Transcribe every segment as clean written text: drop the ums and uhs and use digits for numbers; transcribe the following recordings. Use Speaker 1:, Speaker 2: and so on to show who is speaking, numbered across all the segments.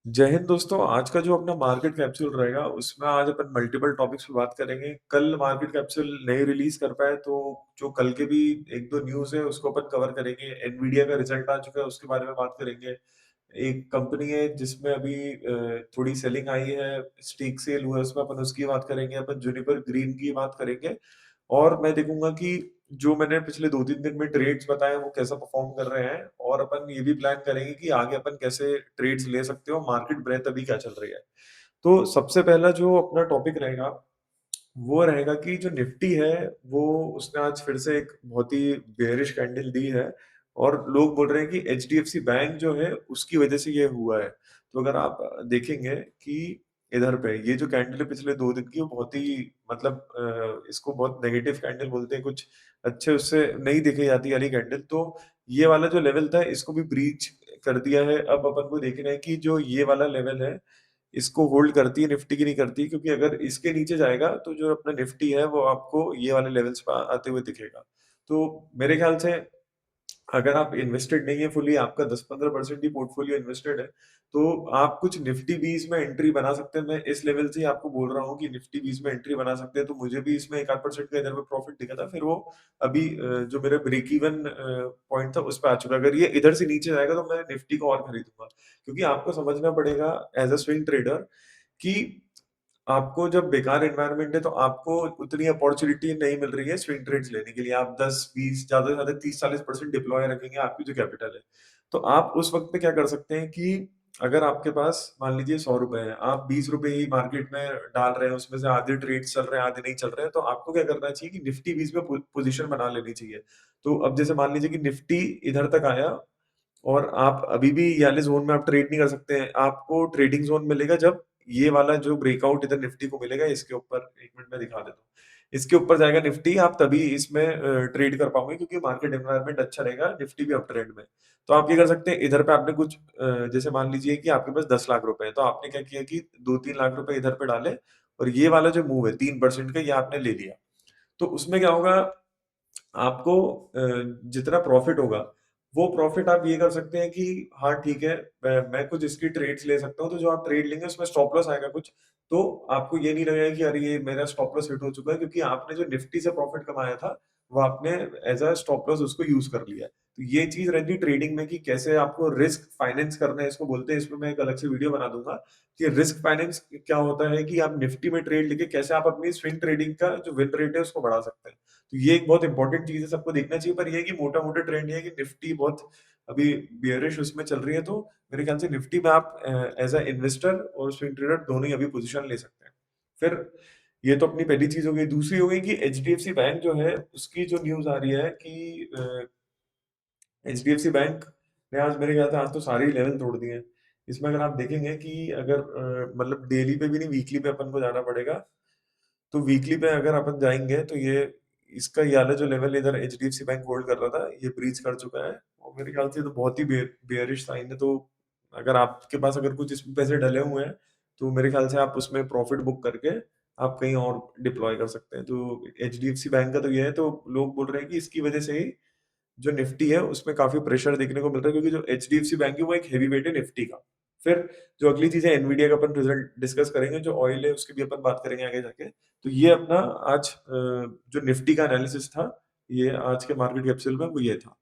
Speaker 1: जय हिंद दोस्तों, आज का जो अपना मार्केट कैप्सूल रहेगा, उसमें आज अपन मल्टीपल टॉपिक्स पे बात करेंगे। कल मार्केट कैप्सूल नहीं रिलीज़ कर पाए, तो जो कल के भी 1-2 न्यूज़ है, उसको अपन कवर करेंगे। एनवीडिया का रिज़ल्ट आ चुका है, उसके बारे में बात करेंगे। एक कंपनी है जिसमें अभी थोड़ी सेलिंग आई है, स्टेक सेल हुआ है, उसमें अपन उसकी बात करेंगे। अपन जुनिपर ग्रीन की बात करेंगे और मैं देखूँगा कि जो मैंने पिछले 2-3 दिन में ट्रेड्स बताए हैं, वो कैसा परफ़ॉर्म कर रहे हैं और अपन ये भी प्लान करेंगे कि आगे अपन कैसे ट्रेड्स ले सकते हो, मार्केट ब्रेडथ अभी क्या चल रही है। तो सबसे पहला जो अपना टॉपिक रहेगा, वो रहेगा कि जो निफ्टी है, वो उसने आज फिर से एक बहुत ही बेयरिश कैंडल दी है और लोग बोल रहे हैं कि एचडीएफसी बैंक जो है, उसकी वजह से ये हुआ है। तो अगर आप देखेंगे कि इधर पे ये जो कैंडल है पिछले 2 दिन की, वो बहुत ही मतलब इसको बहुत नेगेटिव कैंडल बोलते हैं, कुछ अच्छे उससे नहीं देखी जाती वाली कैंडल। तो ये वाला जो लेवल था, इसको भी ब्रीच कर दिया है। अब अपन को देखना है कि जो ये वाला लेवल है, इसको होल्ड करती है निफ्टी की नहीं करती, क्योंकि अगर इसके नीचे जाएगा तो जो अपना निफ्टी है वो आपको ये वाले लेवल्स पे आते हुए दिखेगा। तो मेरे ख्याल से अगर आप इन्वेस्टेड नहीं है फुली, आपका 10-15% ही पोर्टफोलियो इन्वेस्टेड है, तो आप कुछ निफ्टी 20 में एंट्री बना सकते हैं। मैं इस लेवल से ही आपको बोल रहा हूँ कि निफ्टी 20 में एंट्री बना सकते हैं। तो मुझे भी इसमें 1 आध परसेंट का इधर पे प्रॉफिट दिखा था। फिर वो अभी जो मेरा ब्रेक इवन पॉइंट था उस पे आ चुका है। अगर ये इधर से नीचे जाएगा तो मैं निफ्टी को और खरीदूँगा। क्योंकि आपको समझना पड़ेगा एज़ अ स्विंग ट्रेडर कि आपको जब बेकार एनवायरनमेंट है, तो आपको उतनी अपॉर्च्युनिटी नहीं मिल रही है स्विंग ट्रेड्स लेने के लिए। आप 10-20 ज़्यादा से ज़्यादा 30-40% डिप्लॉय रखेंगे आपकी जो कैपिटल है। तो आप उस वक़्त पे क्या कर सकते हैं कि अगर आपके पास मान लीजिए ₹100 है, आप ₹20 ही मार्केट में डाल रहे हैं, उसमें से आधे ट्रेड्स चल रहे हैं, आधे नहीं चल रहे हैं, तो आपको क्या करना चाहिए कि निफ्टी 20 में पोज़ीशन बना लेनी चाहिए। तो अब जैसे मान लीजिए कि निफ्टी इधर तक आया और आप अभी भी ये वाले ज़ोन में आप ट्रेड नहीं कर सकते हैं। आपको ट्रेडिंग ज़ोन मिलेगा जब ये वाला जो ब्रेकआउट इधर निफ्टी को मिलेगा, इसके ऊपर 1 मिनट में दिखा देता हूँ। इसके ऊपर जाएगा निफ्टी, आप तभी इसमें ट्रेड कर पाओगे, क्योंकि मार्केट एनवायरनमेंट अच्छा रहेगा, निफ्टी भी अप ट्रेंड में। तो आप ये कर सकते हैं, इधर पे आपने कुछ जैसे मान लीजिए कि आपके पास 10 लाख रुपए हैं, तो आपने क्या किया कि 2-3 लाख रुपए इधर पे डाले और ये वाला जो मूव है 3% का, ये आपने ले लिया। तो उसमें क्या होगा, आपको जितना प्रॉफ़िट होगा, वो प्रॉफ़िट आप ये कर सकते हैं कि हाँ, ठीक है, मैं कुछ इसकी ट्रेड्स ले सकता हूँ, तो जो आप ट्रेड लेंगे उसमें स्टॉप लॉस आएगा कुछ, तो आपको ये नहीं लगेगा कि अरे! ये मेरा स्टॉप लॉस हिट हो चुका है, क्योंकि आपने जो निफ्टी से प्रॉफ़िट कमाया था, वो आपने एज़ अ स्टॉप लॉस उसको यूज़ कर लिया है। तो ये चीज़ रहती है ट्रेडिंग में कि कैसे आपको रिस्क फाइनेंस करना है, इसको बोलते हैं, इसमें मैं एक अलग से वीडियो बना दूँगा कि रिस्क फाइनेंस क्या होता है, कि आप निफ्टी में ट्रेड लेके कैसे आप अपनी स्विंग ट्रेडिंग का जो विन रेट है, उसको बढ़ा सकते हैं। तो ये एक बहुत इंपॉर्टेंट चीज़ है, सबको देखना चाहिए। पर ये है कि मोटा-मोटा ट्रेंड ये है कि निफ्टी बहुत अभी बेयरिश उसमें चल रही है, तो मेरे ख्याल से निफ्टी में आप एज़ अ इन्वेस्टर और स्विंग ट्रेडर दोनों ही अभी पोज़ीशन ले सकते हैं। फिर ये तो अपनी पहली चीज़ हो गई। दूसरी हो गई कि एचडीएफसी बैंक जो है, उसकी जो न्यूज़ आ रही है कि एचडीएफसी बैंक ने आज मेरे ख्याल से आज तो सारे ही लेवल तोड़ दिए हैं। इसमें अगर आप देखेंगे कि अगर मतलब डेली पे भी नहीं, वीकली पे अपन को जाना पड़ेगा। तो वीकली पे अगर अपन जाएँगे, तो ये इसका ये वाला जो लेवल इधर एचडीएफसी बैंक होल्ड कर रहा था, ये ब्रीच कर चुका है और मेरे ख्याल से ये तो बहुत ही बेयरिश साइन है। तो अगर आपके पास अगर कुछ इसमें पैसे डले हुए हैं, तो मेरे ख्याल से आप उसमें प्रॉफिट बुक करके आप कहीं और डिप्लॉय कर सकते हैं। तो एचडीएफसी बैंक का तो ये है, तो लोग बोल रहे हैं कि इसकी वजह से ही जो निफ्टी है, उसमें काफ़ी प्रेशर देखने को मिल रहा है, क्योंकि जो एचडीएफसी बैंक है, वो एक हेवी वेट है निफ्टी का। फिर जो अगली चीज़ है, एनवीडिया का अपन रिजल्ट डिस्कस करेंगे, जो ऑयल है उसकी भी अपन बात करेंगे आगे जाके। तो ये अपना आज जो निफ्टी का एनालिसिस था, ये आज के मार्केट कैप्सूल में वो ये था।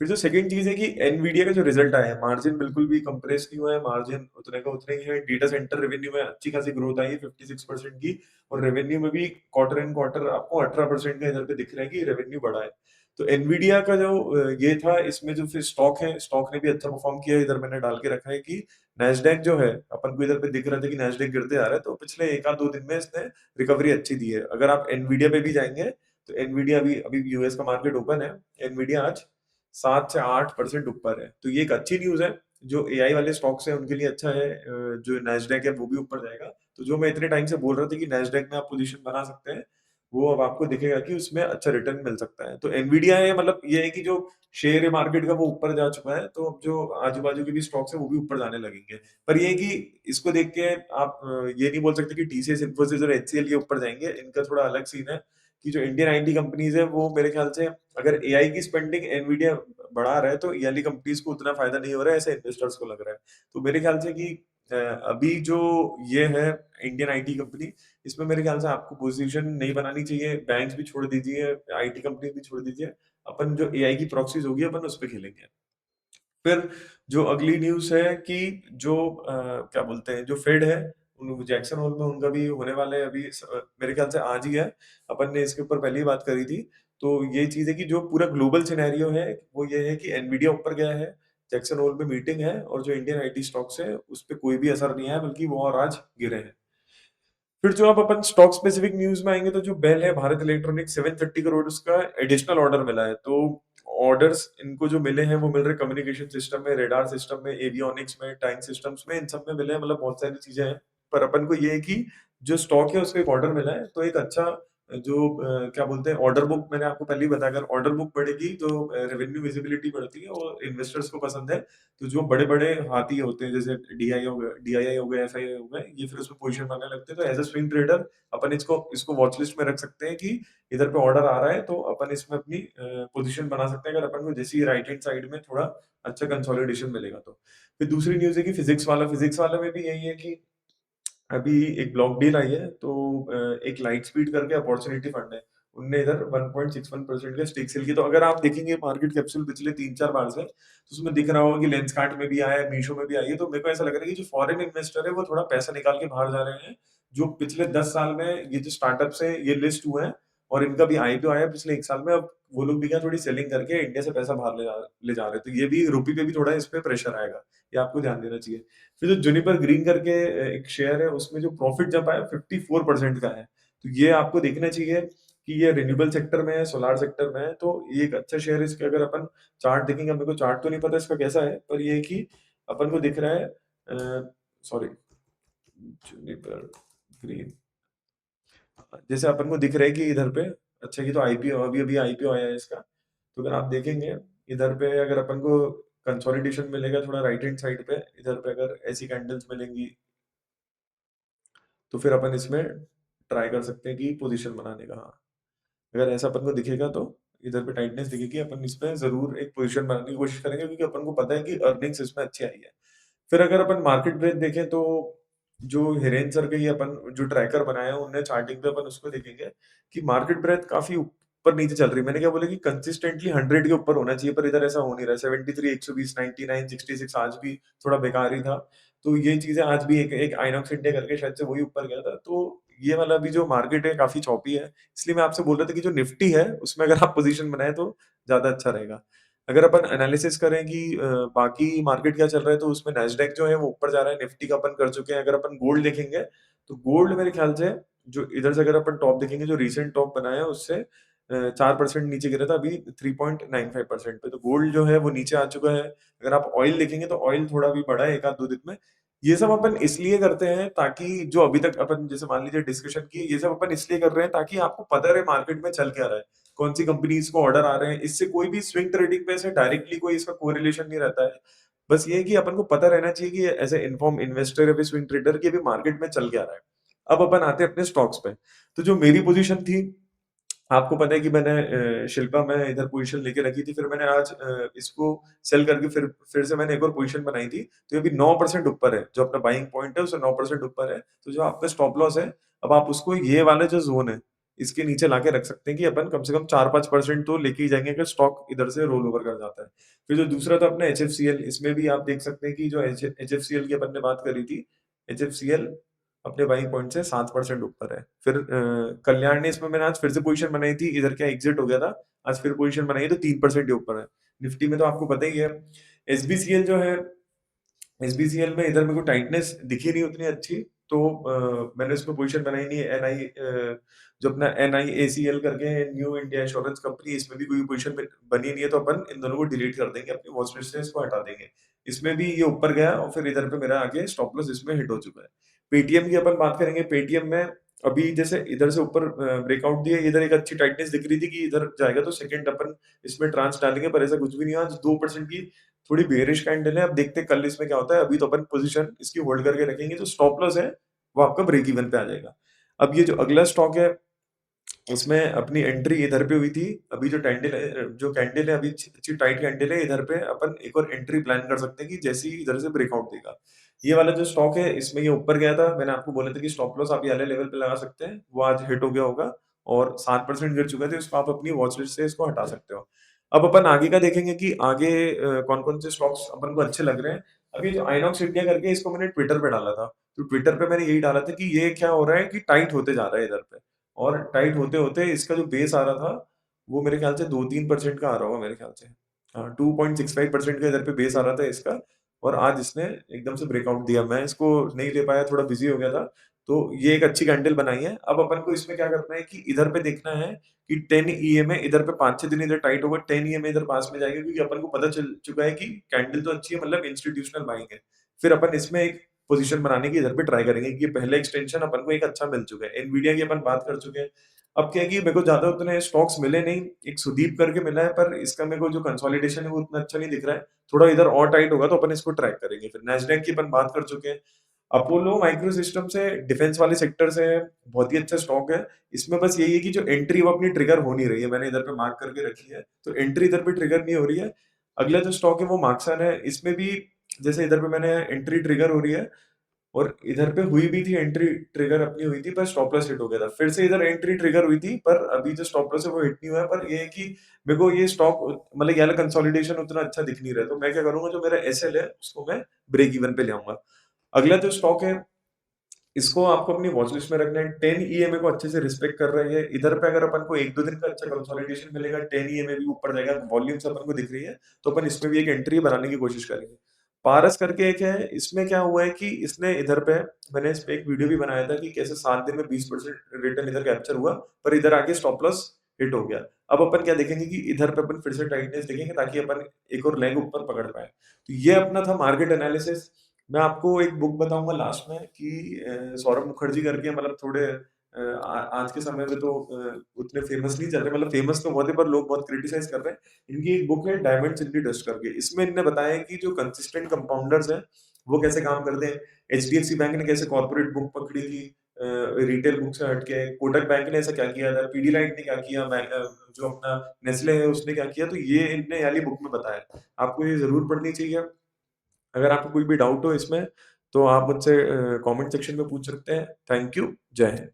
Speaker 1: फिर जो सेकंड चीज़ है कि एनवीडिया का जो रिजल्ट आया है, मार्जिन बिल्कुल भी कंप्रेस नहीं हुआ है, मार्जिन उतने का उतना ही है। डेटा सेंटर रेवेन्यू में अच्छी खासी ग्रोथ आई है 56% की, और रेवेन्यू में भी क्वार्टर एंड क्वार्टर आपको 18% का इधर पे दिख रहा है कि रेवेन्यू बढ़ा है। तो एनवीडिया का जो ये था, इसमें जो फिर स्टॉक है, स्टॉक ने भी अच्छा परफॉर्म किया है। इधर मैंने डाल के रखा है कि नैस्डैक जो है, अपन को इधर पे दिख रहा था कि नैस्डैक गिरते आ रहा है, तो पिछले 1 आध 2 दिन में इसने रिकवरी अच्छी दी है। अगर आप एनवीडिया पे भी जाएँगे, तो एनवीडिया अभी अभी यूएस का मार्केट ओपन है, एनवीडिया आज 7 से 8% ऊपर है। तो ये एक अच्छी न्यूज़ है। जो एआई वाले स्टॉक्स हैं उनके लिए अच्छा है। जो नैस्डैक है वो भी ऊपर जाएगा। तो जो मैं इतने टाइम से बोल रहा था कि नैस्डैक में आप पोज़ीशन बना सकते हैं, वो अब आपको दिखेगा कि उसमें अच्छा रिटर्न मिल सकता है। तो एनवीडिया है, मतलब ये है कि जो शेयर है मार्केट का वो ऊपर जा चुका है, तो अब जो आजू-बाजू के भी स्टॉक्स हैं वो भी ऊपर जाने लगेंगे। पर ये है कि इसको देख के आप ये नहीं बोल सकते कि टीसीएस, इन्फोसिस और एचसीएल ये ऊपर जाएँगे। इनका थोड़ा अलग सीन है कि जो इंडियन आईटी कंपनीज़ हैं, वो मेरे ख्याल से अगर एआई की स्पेंडिंग एनवीडिया बढ़ा रहा है, तो ये वाली कंपनीज़ को उतना फ़ायदा नहीं हो रहा है, ऐसा इन्वेस्टर्स को लग रहा है। तो मेरे ख्याल से कि अभी जो ये है इंडियन आईटी कंपनी, इसमें मेरे ख्याल से आपको पोजीशन नहीं बनानी चाहिए, बैंक्स भी छोड़ दीजिए, आईटी कंपनी भी छोड़ दीजिए, अपन जो एआई की प्रॉक्सीज होगी अपन उस पे खेलेंगे। फिर जो अगली न्यूज़ है कि जो क्या बोलते हैं, जो फेड है, जैक्सन होल में उनका भी होने वाला है अभी, मेरे ख्याल से आज ही है। अपन ने इसके ऊपर पहले ही बात करी थी। तो ये चीज़ है कि जो पूरा ग्लोबल सिनेरियो है, वो ये है कि एनवीडिया ऊपर गया है, जैक्सन होल में मीटिंग है और जो इंडियन आईटी स्टॉक्स है, उस पे कोई भी असर नहीं आया, बल्कि वो और आज गिरे हैं। फिर जो अब अपन स्टॉक स्पेसिफिक न्यूज़ में आएँगे, तो जो बेल है, भारत इलेक्ट्रॉनिक्स, 730 करोड़ उसका एडिशनल ऑर्डर मिला है। तो ऑर्डर्स इनको जो मिले हैं, वो मिल रहे कम्युनिकेशन सिस्टम में, रडार सिस्टम में, एवियोनिक्स में, टैंक सिस्टम्स में, इन सब में मिले हैं, मतलब बहुत सारी चीज़ें हैं। पर अपन को ये है कि जो स्टॉक है, उसका एक ऑर्डर मिला है, तो एक अच्छा जो क्या बोलते हैं, ऑर्डर बुक, मैंने आपको पहले ही बताया, अगर ऑर्डर बुक बढ़ेगी, तो रेवेन्यू विजिबिलिटी बढ़ती है और इन्वेस्टर्स को पसंद है। तो जो बड़े-बड़े हाथी होते हैं, जैसे डीआईआई हो गए, एफआईआई हो गए, ये फिर उसमें पोजीशन बनाने लगते हैं। तो एज़ अ स्विंग ट्रेडर अपन इसको इसको वॉच लिस्ट में रख सकते हैं कि इधर पे ऑर्डर आ रहा है, तो अपन इसमें अपनी पोजीशन बना सकते हैं, अगर अपन को जैसे ही राइट हैंड साइड में थोड़ा अच्छा कंसोलिडेशन मिलेगा तो। फिर दूसरी न्यूज़ है कि फिजिक्स वाला में भी यही है कि अभी एक ब्लॉक डील आई है, तो एक लाइट स्पीड करके अपॉर्चुनिटी फंड है। उनने इधर 1.61% का स्टेक सेल किया। तो अगर आप देखेंगे मार्केट कैप्सूल पिछले 3-4 बार से, तो उसमें दिख रहा होगा कि लेंसकार्ट में भी आया है, मीशो में भी आई है। तो मेरे को ऐसा लग रहा है कि जो फॉरेन इन्वेस्टर है, वो थोड़ा पैसा निकाल के बाहर जा रहे हैं। जो पिछले 10 साल में ये जो स्टार्टअप्स हैं, ये लिस्ट हुए हैं और इनका भी आईपीओ आया है पिछले 1 साल में। अब वो लोग भी क्या थोड़ी सेलिंग करके इंडिया से पैसा बाहर ले जा रहे हैं। तो ये भी रुपये पे भी थोड़ा इस पे प्रेशर आएगा। ये आपको ध्यान देना चाहिए। फिर जो जुनिपर ग्रीन करके एक शेयर है, उसमें जो प्रॉफिट जब आया 54% का है। तो ये आपको देखना चाहिए कि ये रिन्यूएबल सेक्टर में है, सोलार सेक्टर में है, तो ये एक अच्छा शेयर है। इसके अगर अपन चार्ट देखेंगे, मेरे को चार्ट तो नहीं पता इसका कैसा है, पर ये है कि अपन को दिख रहा है सॉरी, जुनिपर ग्रीन, जैसे अपन को दिख रहा है कि इधर पे अच्छा, ये तो आईपीओ, अभी-अभी आईपीओ आया है इसका। तो अगर आप देखेंगे, इधर पे अगर अपन को कंसोलिडेशन मिलेगा थोड़ा राइट हैंड साइड पे, इधर पे अगर ऐसी कैंडल्स मिलेंगी, तो फिर अपन इसमें ट्राई कर सकते हैं कि पोजीशन बनाने का। हाँ, अगर ऐसा अपन को दिखेगा, तो इधर पे टाइटनेस दिखेगी, अपन इसमें ज़रूर एक पोजीशन बनाने की कोशिश करेंगे, क्योंकि अपन को पता है कि अर्निंग्स इसमें अच्छी आई है। फिर अगर अपन मार्केट ब्रेड देखें, तो जो हिरेन सर के ये अपन जो ट्रैकर बनाया है, उनने चार्टिंग पे अपन उसको देखेंगे कि मार्केट ब्रेड काफ़ी ऊपर नीचे चल रही है। मैंने क्या बोला कि कंसिस्टेंटली 100 के ऊपर होना चाहिए, पर इधर ऐसा हो नहीं रहा है। 73, 120, 99, 66 आज भी थोड़ा बेकार ही था। तो ये चीज़ें आज भी एक एक आइनॉक्स इंडिया करके शायद से वही ऊपर गया था। तो ये वाला भी जो मार्केट है काफ़ी चॉपी है। इसलिए मैं आपसे बोल रहा था कि जो निफ्टी है, उसमें अगर आप पोज़ीशन बनाएँ तो ज़्यादा अच्छा रहेगा। अगर अपन एनालिसिस करें कि बाकी मार्केट क्या चल रहा है, तो उसमें नैस्डैक जो है वो ऊपर जा रहा है, निफ्टी का अपन कर चुके हैं। अगर अपन गोल्ड देखेंगे, तो गोल्ड मेरे ख्याल से जो इधर से अगर अपन टॉप देखेंगे, जो रीसेंट टॉप बनाया है, उससे 4% नीचे गिरा था, अभी 3.95% पे। तो गोल्ड जो है वो नीचे आ चुका है। अगर आप ऑयल देखेंगे, तो ऑयल थोड़ा भी बढ़ा है 1 आध 2 दिन में। ये सब अपन इसलिए करते हैं, ताकि जो अभी तक अपन जैसे मान लीजिए डिस्कशन की, ये सब अपन इसलिए कर रहे हैं ताकि आपको पता रहे मार्केट में चल क्या रहा है। कौन सी कंपनीज को ऑर्डर आ रहे हैं, इससे कोई भी स्विंग ट्रेडिंग पे ऐसे डायरेक्टली कोई इसका कोरिलेशन नहीं रहता है। बस ये है कि अपन को पता रहना चाहिए कि एज़ अ इन्फॉर्म्ड इन्वेस्टर या फिर स्विंग ट्रेडर कि अभी मार्केट में चल क्या रहा है। अब अपन आते हैं अपने स्टॉक्स पे। तो जो मेरी पोज़ीशन थी, आपको पता है कि मैंने शिल्पा में इधर पोज़ीशन लेके रखी थी, फिर मैंने आज इसको सेल करके फिर से मैंने एक और पोज़ीशन बनाई थी, तो ये अभी 9% ऊपर है, जो अपना बाइंग पॉइंट है उससे 9% ऊपर है, तो जो आपका स्टॉप लॉस है, अब आप उसको ये वाला जो ज़ोन है, इसके नीचे लाके रख सकते हैं कि अपन कम से कम 4-5% तो लेके ही जाएँगे, अगर स्टॉक इधर से रोल ओवर कर जाता है। फिर जो दूसरा था अपना एचएफसीएल, इसमें भी आप देख सकते हैं कि जो एचएफसीएल की अपन ने बात करी थी, एचएफसीएल अपने बाइंग पॉइंट से 7% ऊपर है। फिर कल्याण ने इसमें मैंने आज फिर से पोज़ीशन बनाई थी, इधर क्या एग्ज़िट हो गया था, आज फिर पोज़ीशन बनाई है तो 3% ही ऊपर है। निफ्टी में तो आपको पता ही है। एसबीसीएल जो है, एसबीसीएल में इधर मेरे को टाइटनेस दिखी नहीं उतनी अच्छी, तो मैंने इसमें पोज़ीशन बनाई नहीं है। जो अपना एनआईएसीएल करके है, न्यू इंडिया एश्योरेंस कंपनी, इसमें भी कोई पोज़ीशन बनी नहीं है, तो अपन इन दोनों को डिलीट कर देंगे, अपनी वॉच लिस्ट से इसको हटा देंगे। इसमें भी ये ऊपर गया और फिर इधर पे मेरा आगे स्टॉप लॉस इसमें हिट हो चुका है। पेटीएम की अपन बात करेंगे, पेटीएम में अभी जैसे इधर से ऊपर ब्रेकआउट दिया, इधर एक अच्छी टाइटनेस दिख रही थी कि इधर जाएगा, तो सेकंड अपन इसमें ट्रांस डालेंगे, पर ऐसा कुछ भी नहीं हुआ। आज 2% की थोड़ी बेयरिश कैंडल है, अब देखते हैं कल इसमें क्या होता है। अभी तो अपन पोज़ीशन इसकी होल्ड करके रखेंगे, जो स्टॉप लॉस है, वो आपका ब्रेक इवन पे आ जाएगा। अब ये जो अगला स्टॉक है, उसमें अपनी एंट्री इधर पे हुई थी। अभी जो कैंडल है अभी अच्छी टाइट कैंडल है, इधर पे अपन एक और एंट्री प्लान कर सकते हैं कि जैसे ही इधर से ब्रेकआउट देगा। ये वाला जो स्टॉक है इसमें ये ऊपर गया था, मैंने आपको बोला था कि स्टॉप लॉस आप ये वाले लेवल पे लगा सकते हैं, वो आज हिट हो गया होगा और 7% गिर चुका था, इसको आप अपनी वॉच लिस्ट से इसको हटा सकते हो। अब अपन आगे का देखेंगे कि आगे कौन-कौन से स्टॉक्स अपन को अच्छे लग रहे हैं। अभी जो आइनॉक्स इंडिया करके इसको मैंने ट्विटर पे डाला था, तो ट्विटर पे मैंने यही डाला था कि ये क्या हो रहा है कि टाइट होते जा रहा है इधर पे। और टाइट होते-होते इसका जो बेस आ रहा था, वो मेरे ख्याल से 2-3% का आ रहा होगा मेरे ख्याल से। हाँ, 2.65% का इधर पे बेस आ रहा था इसका और आज इसने एकदम से ब्रेकआउट दिया। मैं इसको नहीं ले पाया, थोड़ा बिज़ी हो गया था। तो ये एक अच्छी कैंडल बनाई है। अब अपन को इसमें क्या करना है कि इधर पे देखना है कि 10 ईएमए इधर पे 5-6 दिन इधर टाइट होगा, 10 ईएमए इधर पास में जाएगा क्योंकि अपन को पता चल चुका है कि कैंडल तो अच्छी है मतलब इंस्टीट्यूशनल बाइंग है। फिर अपन इसमें एक पोज़ीशन बनाने की इधर पे ट्राई करेंगे कि ये पहला एक्सटेंशन अपन को एक अच्छा मिल चुका है। एनवीडिया की अपन बात कर चुके हैं। अब क्या है कि मेरे को ज़्यादा उतने स्टॉक्स मिले नहीं। एक सुदीप करके मिला है पर इसका मेरे को जो कंसोलिडेशन है वो उतना अच्छा नहीं दिख रहा है। थोड़ा इधर और टाइट होगा तो अपन इसको ट्रैक करेंगे। फिर नैस्डैक की अपन बात कर चुके हैं। अपोलो माइक्रो सिस्टम्स है, डिफेंस वाले सेक्टर से है, बहुत ही अच्छा स्टॉक है। इसमें बस यही है कि जो एंट्री वो अपनी ट्रिगर हो नहीं रही है, मैंने इधर पे मार्क करके रखी है, तो एंट्री इधर पे ट्रिगर नहीं हो रही है। अगला जो स्टॉक है वो मार्क्सन है, इसमें भी जैसे इधर पे मैंने एंट्री ट्रिगर हो रही है और इधर पे हुई भी थी एंट्री ट्रिगर अपनी हुई थी पर स्टॉप लॉस हिट हो गया था। फिर से इधर एंट्री ट्रिगर हुई थी पर अभी जो स्टॉप लॉस है वो हिट नहीं हुआ है पर ये है कि मेरे को ये स्टॉक मतलब ये वाला कंसोलिडेशन उतना अच्छा दिख नहीं रहा है। तो मैं क्या करूँगा जो मेरा एसएल है उसको मैं ब्रेक इवन पे ले आऊँगा। अगला जो स्टॉक है इसको आपको अपनी वॉच लिस्ट में रखना है। 10 ईएमए को अच्छे से रिस्पेक्ट कर रही है। इधर पे अगर अपन को 1-2 दिन का अच्छा कंसोलिडेशन मिलेगा, 10 ईएमए भी ऊपर जाएगा, वॉल्यूम्स अपन को दिख रही है, तो अपन इसमें भी एक एंट्री बनाने की कोशिश करेंगे। पारस करके एक है, इसमें क्या हुआ है कि इसने इधर पे मैंने इस पे एक वीडियो भी बनाया था कि कैसे 7 दिन में 20% रिटर्न इधर कैप्चर हुआ, पर इधर आके स्टॉप लॉस हिट हो गया। अब अपन क्या देखेंगे कि इधर पे अपन फिर से टाइटनेस देखेंगे ताकि अपन एक और लेग ऊपर पकड़ पाएँ। तो ये अपना था मार्केट एनालिसिस। मैं आपको एक बुक बताऊँगा लास्ट में कि सौरभ मुखर्जी करके मतलब थोड़े आज के समय में तो उतने फेमस नहीं चल रहे मतलब फेमस तो बहुत है पर लोग बहुत क्रिटिसाइज़ कर रहे हैं। इनकी एक बुक है डायमंड्स इन द डस्ट करके। इसमें इन्होंने बताया है कि जो कंसिस्टेंट कंपाउंडर्स हैं, वो कैसे काम करते हैं। एचडीएफसी बैंक ने कैसे कॉर्पोरेट बुक पकड़ी थी रिटेल बुक से हट के। कोटक बैंक ने ऐसा क्या किया था, पीडीलाइट ने क्या किया, जो अपना नेस्ले है उसने क्या किया, तो ये इन्होंने ये वाली बुक में बताया है। आपको ये ज़रूर पढ़नी चाहिए। अगर आपको कोई भी डाउट हो इसमें, तो आप मुझसे कमेंट सेक्शन में पूछ सकते हैं। Thank you. जय हिंद।